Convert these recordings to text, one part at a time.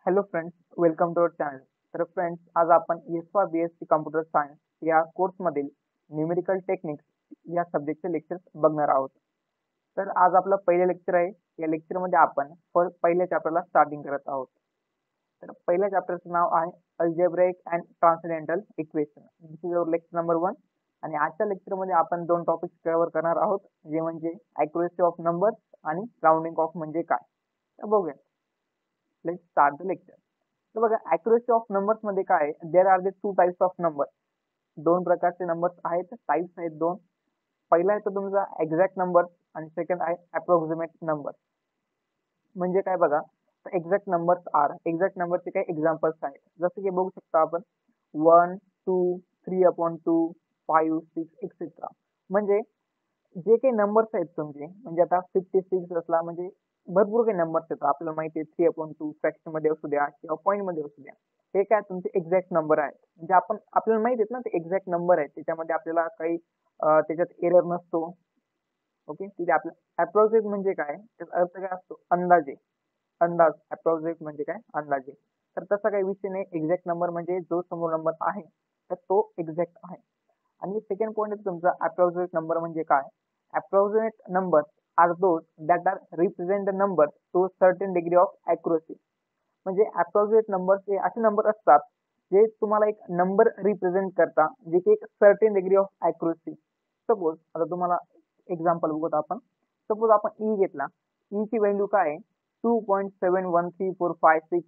Hello friends, welcome to our channel. तर friends, आज आपण एसवा BSc कॉम्प्युटर सायन्स या कोर्समधील न्यूमेरिकल टेक्निक्स या सब्जेक्टचे लेक्चर्स बघणार आहोत. तर आज आपलं पहिलं लेक्चर आहे. या लेक्चरमध्ये आपण पहिल्या चॅप्टरला स्टार्टिंग करत आहोत. तर पहिल्या चॅप्टरचं नाव आहे algebraic and transcendental equation. This is our lecture number 1. आणि आजच्या लेक्चरमध्ये आपण दोन टॉपिक्स कव्हर करणार आहोत, जे म्हणजे ॲक्युरेसी ऑफ नंबर्स आणि राउंडिंग ऑफ म्हणजे काय. तर बघूया. Let's start the lecture. तर बघा, ॲक्युरेसी ऑफ नंबर्स मध्ये काय आहे, there are the two types of number. दोन प्रकारचे नंबर्स आहेत, टाइप्स आहेत दोन. पहिला आहे तो तुमचा एक्झॅक्ट नंबर आणि सेकंड आहे अप्रॉक्सिमेट नंबर. म्हणजे काय बघा, एक्झॅक्ट नंबर्स आर, एक्झॅक्ट नंबरचे काही एक्झाम्पल्स आहेत. जसं की बघू शकता आपण 1, 2, 3/2, 5, 6 एक्सेट्रा. म्हणजे जे काही नंबर्स आहेत तुमचे, म्हणजे आता 56 असला म्हणजे भरपूर काही नंबर्स येतात. आपल्याला माहिती आहे 3/2 फ्रॅक्शन मध्ये असू द्या किंवा पॉईंट मध्ये असू द्या, हे काय तुमचे एक्झॅक्ट नंबर आहेत. म्हणजे आपल्याला माहिती आहेत ना, ते एक्झॅक्ट नंबर आहेत, त्याच्यामध्ये आपल्याला काही त्याच्यात एरर नसतो. ओके, तिथे आपलं अप्रॉक्सिमेट म्हणजे काय, त्याचा अर्थ काय असतो, अंदाजे. अंदाज, अप्रॉक्सिमेट म्हणजे काय, अंदाजे. तर तसा काही विषय नाही. एक्झॅक्ट नंबर म्हणजे जो समोर नंबर आहे तर तो एक्झॅक्ट आहे. आणि सेकंड पॉईंट आहे तुमचा अप्रॉक्सिमेट नंबर म्हणजे काय. Approximate number are those that are represent the number to certain degree of accuracy. म्हणजे अप्रॉक्सिमेट नंबर्स हे असे नंबर असतात जे तुम्हाला एक नंबर रिप्रेझेंट करता, जे की एक certain degree of accuracy. Suppose आता तुम्हाला एक्झाम्पल बघूत आपण. सपोज आपण ई घेतला. ई ची व्हॅल्यू काय आहे, 2.713456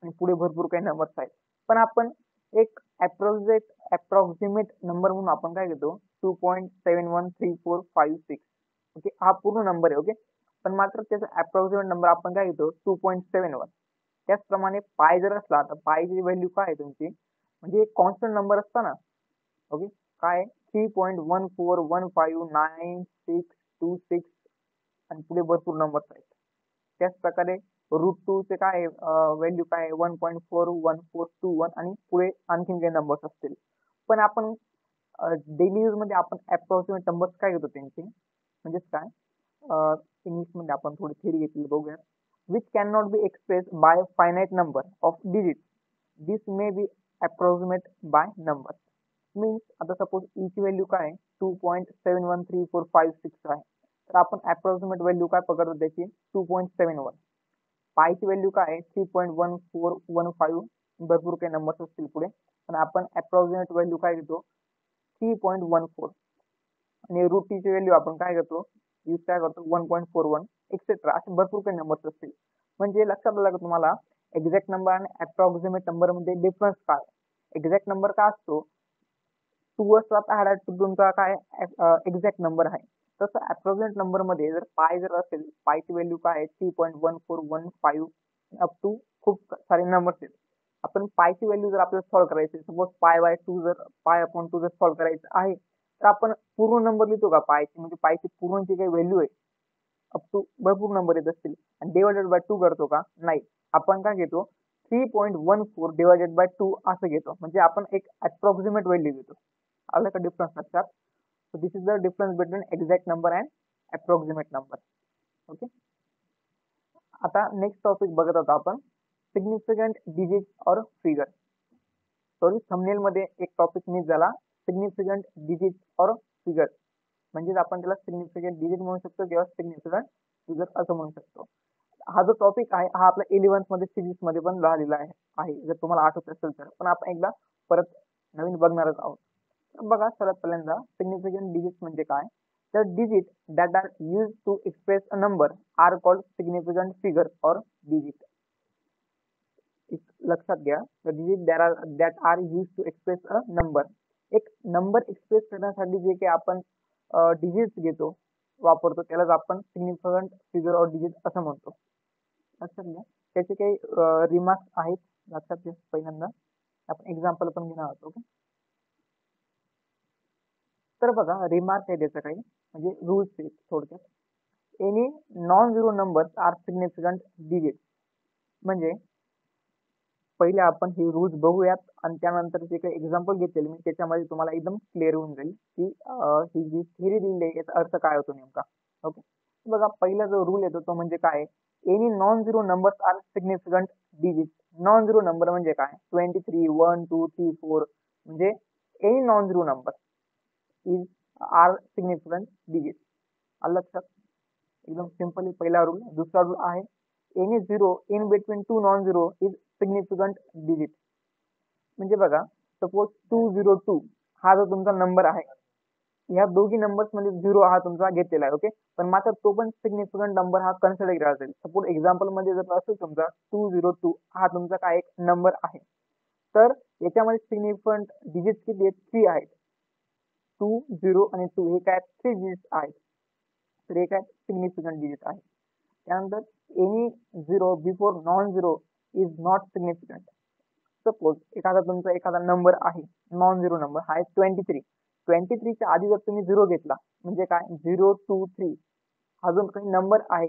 आणि पुढे भरपूर काही नंबर्स आहेत. पण आपण एक अप्रॉक्सिमेट नंबर म्हणून आपण काय घेतो, 2.713456. ओके, हा पूर्ण नंबर आहे. ओके, पण मात्र त्याचा अप्रॉक्सिमेट नंबर आपण काय घेतो, 2.71. त्याचप्रमाणे पाय जर असला तर पायची व्हॅल्यू काय आहे तुमची, म्हणजे एक कॉन्स्टंट नंबर असता ना. ओके, काय 3.14159626 आणि पुढे भरपूर नंबर्स आहेत. त्याच प्रकारे √2 चे काय व्हॅल्यू काय आहे, 1.41421 आणि पुढे आणखीन काही नंबर्स असतील. पण आपण डेली यूज मध्ये आपण अप्रॉक्सिमेट नंबर्स काय घेतो त्यांचे, म्हणजेच काय, इंग्लिश मध्ये आपण थोडी थिअरी घेतली बघूया. Which can not be express bye finite number of digit, this may be approximate by number. Means आता सपोज ई ची व्हॅल्यू काय आहे, 2.713456 आहे. तर आपण अप्रॉक्सिमेट व्हॅल्यू काय पकडतो त्याची, 2.71. पायची व्हॅल्यू काय आहे, 3.1415. भरपूर काही नंबर्स असतील पुढे, पण आपण अप्रॉक्सिमेट व्हॅल्यू काय घेतो, 3.14. आणि √t ची व्हॅल्यू आपण काय करतो, यूज काय करतो, 1.41 एक्सेट्रा. असे भरपूर काही नंबर्स असतील. म्हणजे लक्षात आलं का तुम्हाला, एक्झॅक्ट नंबर आणि अप्रॉक्सिमेट नंबर मध्ये डिफरन्स काय. एक्झॅक्ट नंबर काय असतो, 2 असतात ऍड तुमचा काय एक्झॅक्ट नंबर आहे. तसं अप्रॉक्सिमेट नंबर मध्ये जर पाय जर असेल, पायची व्हॅल्यू काय आहे, 3.1415 अप टू खूप सारे नंबर्स आहेत. आपण पायची व्हॅल्यू जर आपल्याला सॉल्व्ह करायची, सपोज पाय/2 जर पाय/2 जर सॉल्व्ह करायचं आहे, तर आपण पूर्ण नंबर लिहितो का पायची, म्हणजे पायची पूर्ण जी काही व्हॅल्यू आहे अप टू भरपूर नंबर येत असतील, आणि डिवायडेड बाय 2 करतो का, नाही. आपण काय घेतो, 3.14 डिवायडेड बाय 2 असं घेतो. म्हणजे आपण एक अप्रॉक्सिमेट व्हॅल्यू घेतो. आलं का डिफरन्स लक्षात. So this is the difference between exact number and approximate number. Okay, आता नेक्स्ट टॉपिक बघत होतो आपण, सिग्निफिकंट डिजिट और फिगर. सॉरी, थंबनेल मध्ये एक टॉपिक मिस झाला, सिग्निफिकंट डिजिट और फिगर. म्हणजेच आपण त्याला सिग्निफिकंट डिजिट म्हणू शकतो किंवा सिग्निफिकंट फिगर असं म्हणू शकतो. हा जो टॉपिक आहे हा आपला 11th मध्ये फिजिक्स मध्ये पण झालेला आहे, जर तुम्हाला आठवत असेल तर. पण आपण एकदा परत नवीन बघणारच आहोत. बघा, सर्वात पहिल्यांदा सिग्निफिकंट डिजिट म्हणजे काय. तर digit that are use to express a number are called significant figure or digit. लक्षात घ्या, digit that are use to express a number. एक नंबर एक्सप्रेस करण्यासाठी जे काही आपण डिजिट्स घेतो, वापरतो, त्यालाच आपण सिग्निफिकंट फिगर और डिजिट असं म्हणतो. लक्षात घ्या. त्याचे काही रिमार्क्स आहेत, लक्षात घ्या. पहिल्यांदा आपण एक्झाम्पल पण घेणार आहोत. ओके, तर बघा, रिमार्क आहे त्याचं काही, म्हणजे रूल्स आहेत थोडक्यात. Any non zero numbers are significant digit. म्हणजे पहिले आपण हे रूल्स बघूयात, आणि त्यानंतर जे काही एक्झाम्पल घेतलेले मी त्याच्यामध्ये तुम्हाला एकदम क्लिअर होऊन जाईल की ही जी थिअरी दिली आहे याचा अर्थ काय होतो नेमका. ओके, बघा, पहिला जो रूल येतो तो म्हणजे काय, any non zero numbers are significant digit. Non zero number म्हणजे काय 23 1 2 3 4 म्हणजे any non zero number is are significant digit. आलं लक्षात? एकदम सिंपली पहिला रूल. दुसरा रूल आहे any zero in between two non zero is significant digit. म्हणजे बघा सपोज 202 हा जो तुमचा नंबर आहे ह्या दोघी नंबर्स मध्ये झिरो हा तुमचा घेतलेला आहे. ओके, पण मात्र तो पण सिग्निफिकंट नंबर हा कन्सिडर केला जाईल. सपोज एक्झाम्पल मध्ये जर असेल समजा 202 हा तुमचा काय एक नंबर आहे, तर याच्यामध्ये सिग्निफिकंट डिजिट किती आहेत 3 आहेत. 2 0 आणि 2 हे काय 3 डिजिट आहेत, तर हे काय सिग्निफिकंट डिजिट आहे. त्यानंतर any zero before non zero is not significant. Suppose एखादा नंबर आहे नॉन झिरो नंबर हा आहे 23 च्या आधी जर तुम्ही झिरो घेतला म्हणजे काय 023 हा जो काही नंबर आहे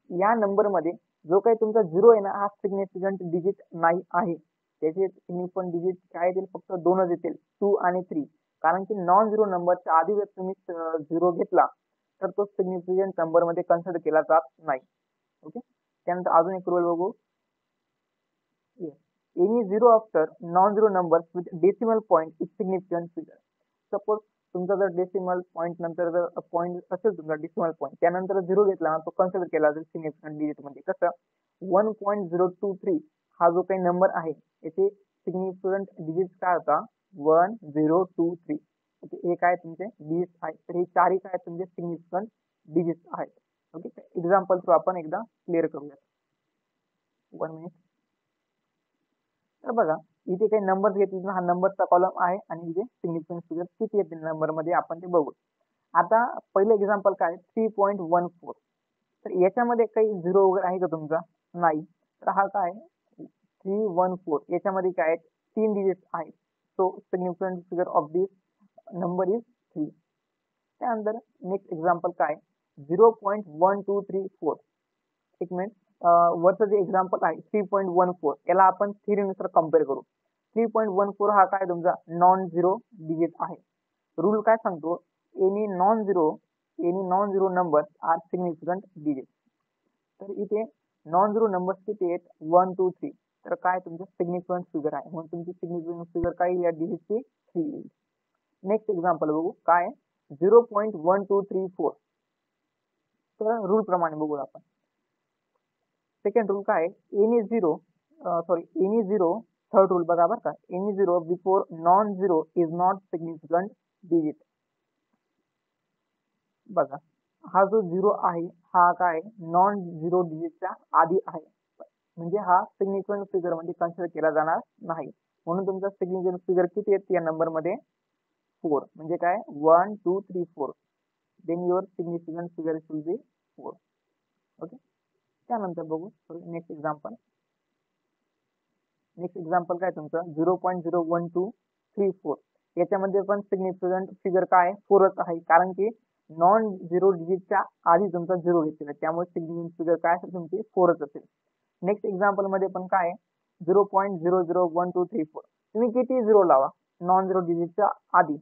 या नंबर मध्ये जो काही तुमचा झिरो आहे ना हा सिग्निफिकंट डिजिट नाही आहे. त्याचे सिग्निफिकंट डिजिट काय येतील फक्त दोनच येतील 2 आणि 3. कारण की नॉन झिरो नंबरच्या आधी जर तुम्ही झिरो घेतला तर तो सिग्निफिकंट नंबर मध्ये कन्सिडर केला जात नाही. ओके, त्यानंतर अजून एक रूल बघू. Any zero after non zero number with decimal point is significant figure. Suppose तुमचा जर डेसिमल पॉईंट नंतर जर पॉईंट असेल तुमचा डेसिमल पॉईंट त्यानंतर झिरो घेतला ना तो कन्सिडर केला जाईल सिग्निफिकंट डिजिट मध्ये. कसं 1.023 हा जो काही नंबर आहे याचे सिग्निफिकंट डिजिट काय होता 1023. हे काय तुमचे डिजिट आहेत, तर हे चारही काय तुमचे सिग्निफिकंट डिजिट आहेत. ओके, एक्झाम्पल थ्रू आपण एकदा क्लिअर करूया. 1 मिनिट. तर बघा इथे काही नंबर घेतले हा नंबरचा कॉलम आहे आणि इथे सिग्निफिकंट फिगर किती येतील नंबर मध्ये आपण ते बघू. आता पहिलं एक्झाम्पल काय 3.14. तर याच्यामध्ये काही झिरो वगैरे आहे का तुमचा नाही, तर हा काय 314 याच्यामध्ये काय 3 डिजिट आहेत. So significant figure of this number is 3. त्यानंतर नेक्स्ट एक्झाम्पल काय 0.1234. एक मिनिट, वरचं जे एक्झाम्पल आहे 3.14 याला आपण थिअरी नुसार कम्पेअर करू. 3.14 हा काय तुमचा नॉन झिरो डिजिट आहे. रूल काय सांगतो any non zero number are significant digit. तर इथे नॉन झिरो नंबर्स किती आहेत 1 2 3, तर काय तुमचं सिग्निफिकंट फिगर आहे म्हणून तुमची सिग्निफिकंट फिगर काय येईल या डिजिटची 3 येईल. नेक्स्ट एक्झाम्पल बघू काय 0.1234. तर रूल प्रमाणे बघू आपण. सेकंड रूल काय एनी झिरो थर्ड रूल बघा बरं का any zero before non zero is not significant digit. बघा हा जो झिरो आहे हा काय नॉन झिरो डिजिटच्या आधी आहे म्हणजे हा सिग्निफिकंट फिगर मध्ये कन्सिडर केला जाणार नाही. म्हणून तुमचा सिग्निफिकंट फिगर किती येते या नंबर मध्ये 4. म्हणजे काय 1 2 3 4. Then your significant figure will be 4. Okay, त्यानंतर बघू नेक्स्ट एक्झाम्पल. काय तुमचं 0.01234. याच्यामध्ये पण सिग्निफिकंट फिगर काय 4च आहे कारण की नॉन झिरो डिजिटच्या आधी तुमचा झिरो घेतलेला त्यामुळे सिग्निफिकंट फिगर काय असेल तुमची 4च असेल. नेक्स्ट एक्झाम्पल मध्ये पण काय 0.001234. तुम्ही किती झिरो लावा नॉन झिरो डिजिटच्या आधी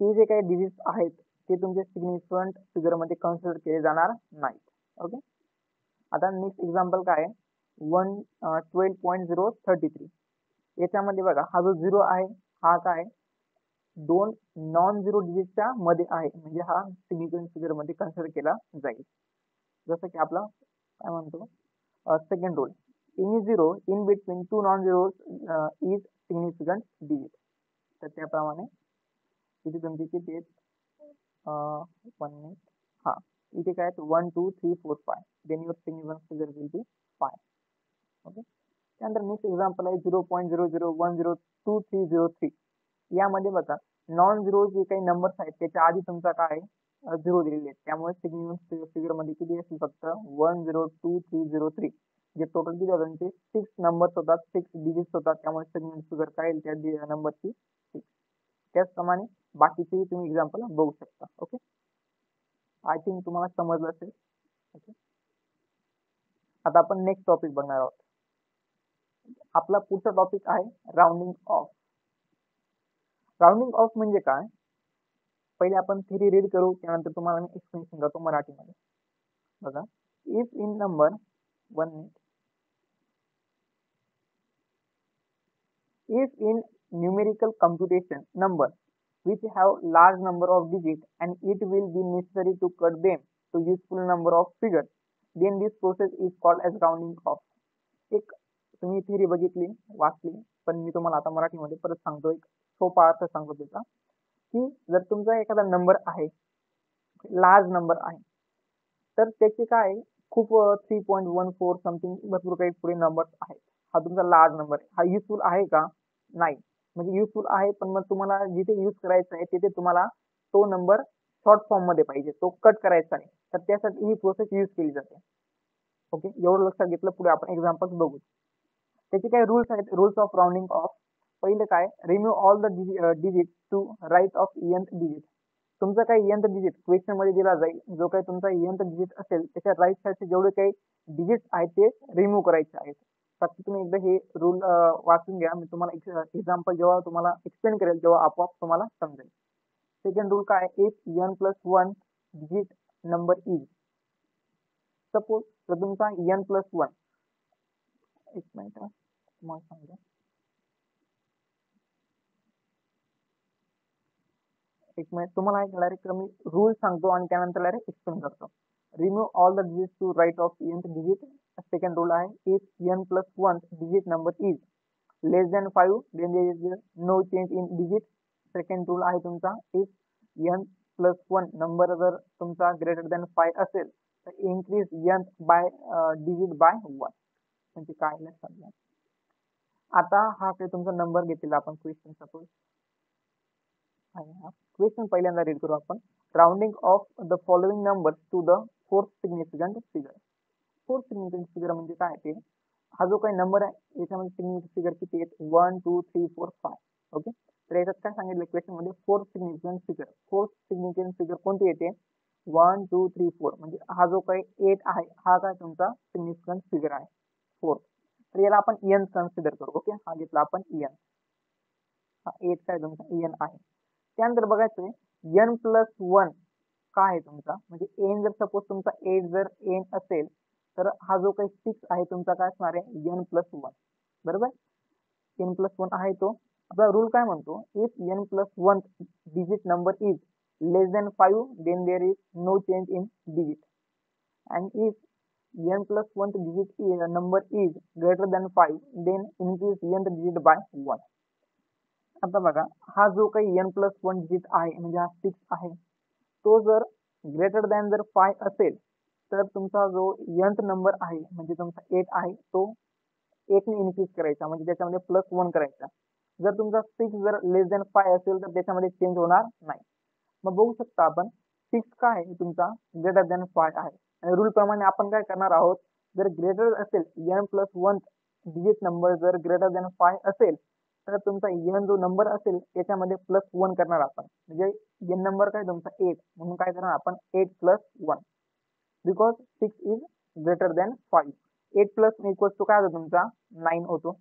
ते जे काही डिजिट आहेत ते तुमचे सिग्निफिकंट फिगर मध्ये कन्सिडर केले जाणार नाहीत. ओके, आता नेक्स्ट एक्झाम्पल काय 12.033. याच्यामध्ये बघा हा जो झिरो आहे हा काय दोन नॉन झिरो डिजिटच्या मध्ये आहे म्हणजे हा सिग्निफिकंट फिगर मध्ये कन्सिडर केला जाईल. जसं की आपला काय म्हणतो second rule any zero in between two non zero is significant digit. तर त्याप्रमाणे इथे तुमची किती आहेत 1 मिनिट. हा इथे काय 1 2 3 4 5. Then your significant figure will be 5. Okay, त्यानंतर नेक्स्ट एक्झाम्पल आहे 0.00102303. यामध्ये बघा नॉन झिरो जे काही नंबर्स आहेत त्याच्या आधी तुमचा काय झिरो दिलेले आहेत त्यामुळे सिग्निफिकंट फिगर मध्ये किती असेल फक्त 102303. जे टोटल किती होतात त्यांचे 6 नंबर्स होतात 6 डिजिट्स होतात त्यामुळे सिग्निफिकंट फिगर काय येईल त्या नंबरची 6. त्याचप्रमाणे बाकीचे तुम्ही एक्झाम्पल बघू शकता. ओके, आय थिंक तुम्हाला समजलं असेल. ओके, आता आपण नेक्स्ट टॉपिक बघणार आहोत. आपला पुढचा टॉपिक आहे राऊंडिंग ऑफ. राऊंडिंग ऑफ म्हणजे काय पहिले आपण थिअरी रीड करू त्यानंतर तुम्हाला मी एक्सप्लेनेशन करतो मराठीमध्ये. बघा if in number 1 minute If in numerical computation number which have large number of digits and it will be necessary to cut them to useful number of figures, then this process is called as rounding off. एक तुम्ही theory बघितली वाचली, पण मी तुम्हाला आता मराठीमध्ये परत सांगतो, एक सोपा अर्थ सांगतो त्याचा, की जर तुमचा एखादा नंबर आहे, लार्ज नंबर आहे, तर त्याचे काय खूप 3.14 समथिंग भरपूर काही पुढे नंबर आहेत. हा तुमचा लार्ज नंबर आहे. हा युजफुल आहे का? नाही. म्हणजे युजफुल आहे, पण मग तुम्हाला जिथे यूज करायचा आहे तिथे तुम्हाला तो नंबर शॉर्ट फॉर्म मध्ये पाहिजे, तो कट करायचा नाही. तर त्यासाठी ही प्रोसेस यूज केली जाते. ओके, एवढं लक्षात घेतलं. पुढे आपण एक्झाम्पल्स बघू. त्याचे काही रूल्स आहेत. Rules of rounding off. पहिले काय, remove all the digit to right of nth digit. तुमचा काही nth डिजिट क्वेश्चन मध्ये दिला जाईल, जो काही तुमचा nth डिजिट असेल त्याच्या राईट साईडचे जेवढे काही डिजिट्स आहेत ते रिमूव्ह करायचे आहेत. फक्त तुम्ही एकदा हे रूल वाचून घ्या. मी तुम्हाला एक्झाम्पल जेव्हा तुम्हाला एक्सप्लेन करेल तेव्हा आपोआप तुम्हाला समजेल. सेकंड रूल काय, if n+1 digit number is. Suppose जर तुमचा n+1, एक मिनिट तुम्हाला सांगतो, एक मिनिट तुम्हाला एक डायरेक्ट मी रूल सांगतो आणि त्यानंतर डायरेक्ट एक्सप्लेन करतो. Remove all the digits to right of nth digit. Second rule आहे, if n+1 digit number is less than 5 then there is no change in digit. Second rule आहे तुमचा, if n+1 number जर तुमचा greater than 5 असेल तर increase n by digit by 1. म्हणजे काय लक्षात घ्या. आता हा काही तुमचा नंबर घेतलेला आपण क्वेश्चन सपोज आहे. हा क्वेश्चन पहिल्यांदा रीड करू आपण. Rounding off the following numbers to the fourth significant figure. Fourth significant figure म्हणजे काय ते, हा जो काही नंबर आहे याच्यामध्ये सिग्निफिकंट फिगर किती आहेत, 1 2 3 4 5. ओके, तर याच्यात काय सांगितलं क्वेश्चन मध्ये, fourth significant figure. Fourth significant figure कोणती येते, 1 2 3 4. म्हणजे हा जो काही 8 आहे हा काय तुमचा सिग्निफिकंट फिगर आहे, फोर्थ. तर याला आपण n कन्सिडर करू. ओके, हा घेतला आपण n. हा 8 काय तुमचा n आहे. त्यानंतर बघायचंय n+1 काय आहे तुमचा, म्हणजे n जर सपोज तुमचा 8 जर n असेल तर हा जो काही 6 आहे तुमचा काय असणार आहे, n+1. बरोबर, n+1 आहे तो. आपला रूल काय म्हणतो, if n+1 digit number is less than 5 then there is no change in digit. And if n+1 digit number is greater than 5 then increase nth digit by 1. आता बघा, हा जो काही n+1 डिजिट आहे म्हणजे हा 6 आहे, तो जर ग्रेटर दॅन जर 5 असेल तर तुमचा जो nth नंबर आहे म्हणजे तुमचा 8 आहे तो 1 ने इन्क्रीज करायचा, म्हणजे त्याच्यामध्ये +1 करायचा. जर तुमचा 6 जर लेस दॅन 5 असेल तर त्याच्यामध्ये चेंज होणार नाही. मग बघू शकता आपण 6 काय आहे तुमचा ग्रेटर दॅन 5 आहे. आणि रूल प्रमाणे आपण काय करणार आहोत, जर ग्रेटर असेल n+1 डिजिट नंबर जर ग्रेटर दॅन 5 असेल तर तुमचा n जो नंबर असेल त्याच्यामध्ये +1 करणार आपण. म्हणजे n नंबर काय तुमचा 8, म्हणून काय करणार आपण 8 + 1, because 6 is greater than 5. 8 + equals to काय होतो तुमचा 9 होतो.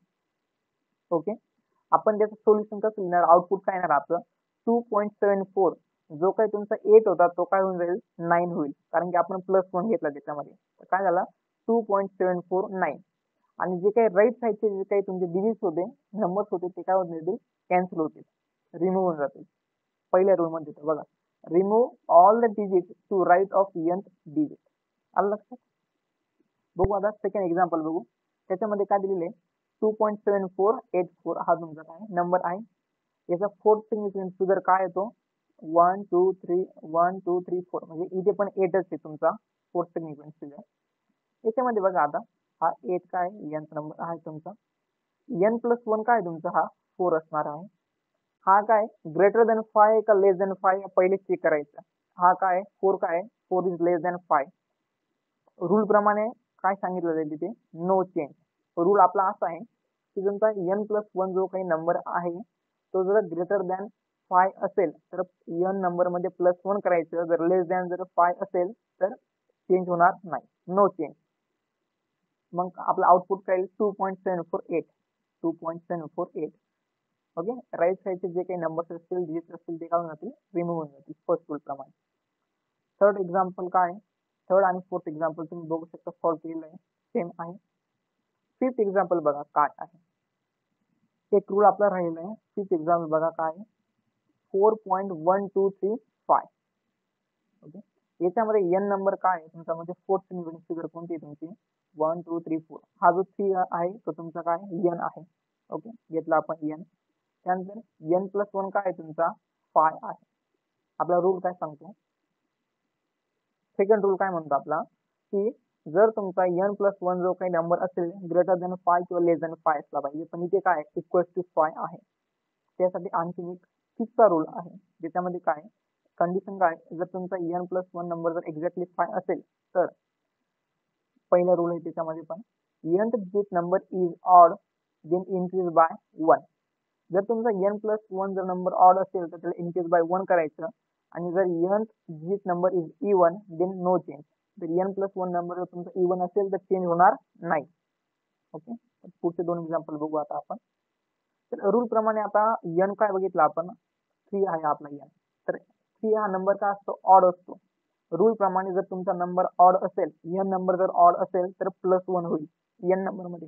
ओके, आपण त्याचं सोल्युशन कसं लिहिणार, आउटपुट काय येणार आपलं 2.74. जो काही तुमचा 8 होता तो काय होऊन जाईल 9 होईल, कारण की आपण +1 घेतला त्याच्यामध्ये. तर काय झाला 2.749. आणि जे काही राईट साईडचे जे काही तुमचे डिजिट्स होते, नंबर्स होते, ते काय होत जातील, कॅन्सल होतील, रिमूव्ह होऊन जातील. पहिल्या रूल मध्ये बघा, remove all the digit to right of nth digit. आलं लक्षात. बघू आता सेकंड एक्झाम्पल बघू. त्याच्यामध्ये काय दिलेले 2.7484 हा तुमचा काय नंबर आहे. याचा फोर्थ सिग्निफिकंट फिगर काय येतो, 1 2 3 1 2 3 4. म्हणजे इथे पण 8च आहे तुमचा फोर्थ सिग्निफिकंट फिगर. याच्यामध्ये बघा आता हा 8 काय nth नंबर आहे तुमचा, n+1 काय तुमचा हा 4 असणार आहे. हा काय ग्रेटर दॅन 5 का लेस दॅन 5 पहिले चेक करायचा. हा काय 4 काय 4 इज लेस दॅन 5. रूल प्रमाणे काय सांगितलं जाईल तिथे, नो चेंज. रूल आपला असा आहे की तुमचा n+1 जो काही नंबर आहे तो जर ग्रेटर दॅन 5 असेल तर n नंबर मध्ये +1 करायचं, जर लेस दॅन जर 5 असेल तर चेंज होणार नाही, नो चेंज. मग आपलं आउटपुट काय येईल 2.748. 2.748. ओके, राईट साईडचे जे काही नंबर्स असतील डिजिट असतील ते काय होऊन जातील, रिमूव्ह होऊन जातील फर्स्ट रूल प्रमाणे. थर्ड एक्झाम्पल काय, थर्ड आणि फोर्थ एक्झाम्पल तुम्ही बघू शकता सॉल्व्ह केलेलं आहे, सेम आहे. फिफ्थ एक्झाम्पल बघा काय आहे. एक रूल आपला राहिला आहे. तीच एक्झाम्पल बघा काय 4.1235. ओके, याच्यामध्ये एन नंबर काय आहे तुमचा, म्हणजे फोर्थ फिगर कोणती आहे तुमची 1 2 3 4. हा जो 3 आहे तो तुमचा काय एन आहे. ओके, घेतला आपण एन. त्यानंतर एन प्लस 1 काय आहे तुमचा 5 आहे. आपला रूल काय सांगतो, सेकंड रूल काय म्हणतो आपला, की जर तुमचा एन प्लस 1 जो काही नंबर असेल ग्रेटर दॅन 5 किंवा लेस दॅन 5 असला पाहिजे, पण इथे काय इक्वल टू 5 आहे. त्यासाठी आणखी एक फिक्सचा रूल आहे, ज्याच्यामध्ये काय कंडिशन काय, जर तुमचा एन प्लस 1 नंबर जर एक्झॅक्टली 5 असेल तर पहिला रूल आहे त्याच्यामध्ये पण nth digit number is odd then increase by 1. जर तुमचा एन प्लस 1 जर नंबर ऑड असेल तर त्याला इन्क्रीज बाय 1 करायचं, आणि जर nth digit number is even then no change. तर एन प्लस 1 नंबर जर तुमचा इवन असेल तर चेंज होणार नाही. ओके, पुढचे दोन एक्झाम्पल बघू आता आपण. तर रूल प्रमाणे आता एन काय बघितलं आपण 3 आहे आपला एन. तर 3 हा नंबर काय असतो ऑड असतो. रूल प्रमाणे जर तुमचा नंबर ऑड असेल, एन नंबर जर ऑड असेल तर +1 होईल एन नंबर मध्ये.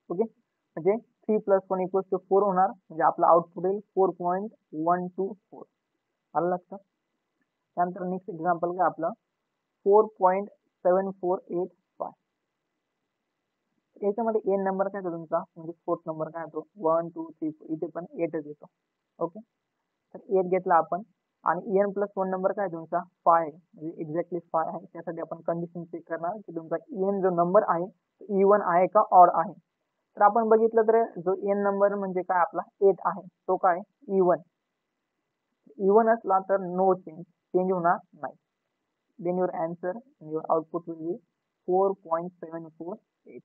ओके, म्हणजे 3 + 1 = 4 होणार, म्हणजे आपला आउटपुट येईल 4.124. आलं लक्षात. त्यानंतर नेक्स्ट एक्झाम्पल काय आपलं 4.7485. याच्यामध्ये एन नंबर काय येतो तुमचा, म्हणजे फोर्थ नंबर काय येतो 1 2 3 4. इथे पण 8च येतो. ओके, तर 8 घेतला आपण, आणि एन प्लस 1 नंबर काय तुमचा 5 आहे, म्हणजे एक्झॅक्टली 5 आहे. त्यासाठी आपण कंडिशन चेक करणार की तुमचा एन जो नंबर आहे तो इवन आहे का ऑड आहे. तर आपण बघितलं तर जो एन नंबर म्हणजे काय आपला 8 आहे, तो काय इवन. इवन असला तर नो चेंज, चेंज होणार नाही. Then your answer your output will be 4.748.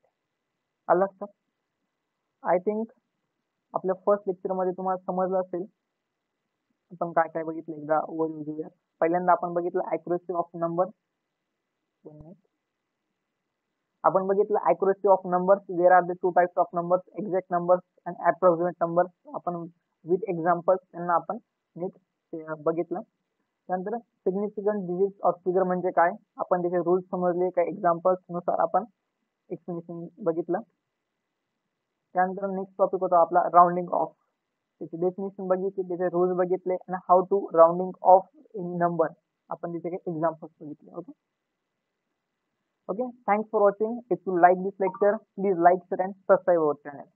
आलं लक्षात. आय थिंक आपल्या फर्स्ट लेक्चर मध्ये तुम्हाला समजलं असेल आपण काय काय बघितलं. एकदा ओव्हरव्ह्यू घेऊया. पहिल्यांदा आपण बघितलं ॲक्युरसी ऑफ नंबर. आपण बघितलं accuracy of numbers. There are the two types of numbers, exact numbers and approximate numbers. आपण विथ एक्झाम्पल्स त्यांना आपण नीट बघितलं. त्यानंतर सिग्निफिकंट डिजिट्स ऑफ फिगर म्हणजे काय, आपण त्याचे रूल्स समजले, काही एक्झाम्पल्स नुसार आपण एक्सप्लेनेशन बघितलं. त्यानंतर नेक्स्ट टॉपिक होता आपला राउंडिंग ऑफ. त्याची डेफिनेशन बघितली, त्याचे रूल्स बघितले, आणि how to rounding off in number आपण त्याचे काही एक्झाम्पल्स बघितले. Okay okay, thanks for watching. If you like this lecture, please like, share and subscribe our channel.